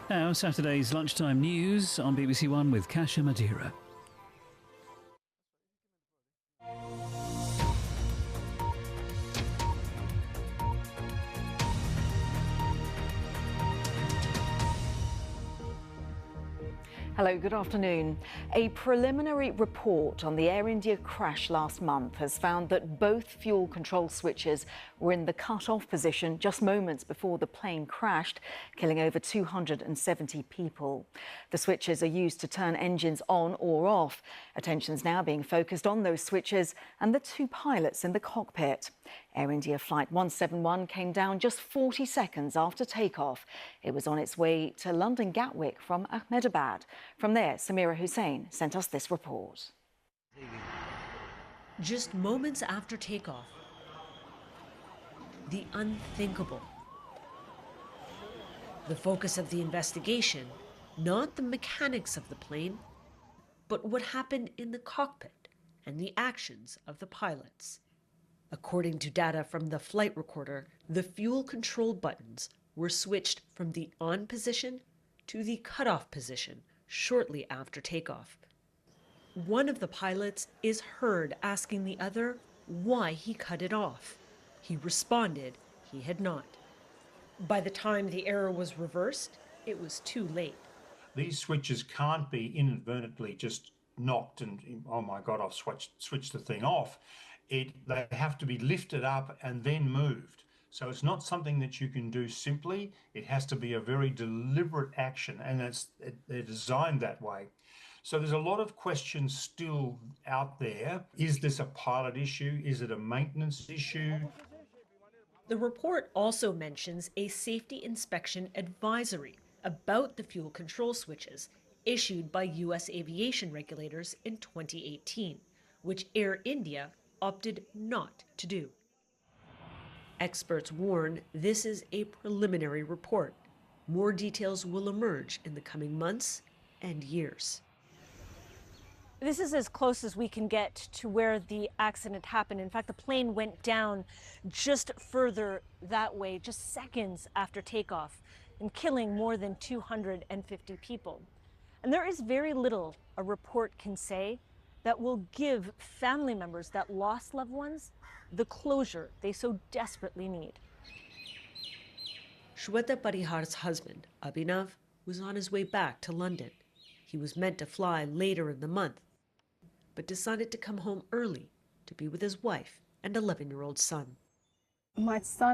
Now, Saturday's lunchtime news on BBC One with Kasia Madeira. Hello, good afternoon. A preliminary report on the Air India crash last month has found that both fuel control switches were in the cut-off position just moments before the plane crashed, killing over 270 people. The switches are used to turn engines on or off. Attention's now being focused on those switches and the two pilots in the cockpit. Air India Flight 171 came down just 40 seconds after takeoff. It was on its way to London Gatwick from Ahmedabad. From there, Samira Hussain sent us this report. Just moments after takeoff, the unthinkable. The focus of the investigation, not the mechanics of the plane, but what happened in the cockpit and the actions of the pilots. According to data from the flight recorder, the fuel control buttons were switched from the on position to the cutoff position shortly after takeoff. One of the pilots is heard asking the other why he cut it off. He responded he had not. By the time the error was reversed, it was too late. These switches can't be inadvertently just knocked and, oh my God, I've switched the thing off. They have to be lifted up and then moved. So it's not something that you can do simply. It has to be a very deliberate action, and they're designed that way. So there's a lot of questions still out there. Is this a pilot issue? Is it a maintenance issue? The report also mentions a safety inspection advisory about the fuel control switches issued by U.S. aviation regulators in 2018, which Air India opted not to do. Experts warn this is a preliminary report. More details will emerge in the coming months and years. This is as close as we can get to where the accident happened. In fact, the plane went down just further that way, just seconds after takeoff, and killing more than 250 people. And there is very little a report can say that will give family members that lost loved ones the closure they so desperately need. Shweta Parihar's husband, Abhinav, was on his way back to London. He was meant to fly later in the month, but decided to come home early to be with his wife and 11-year-old son. My son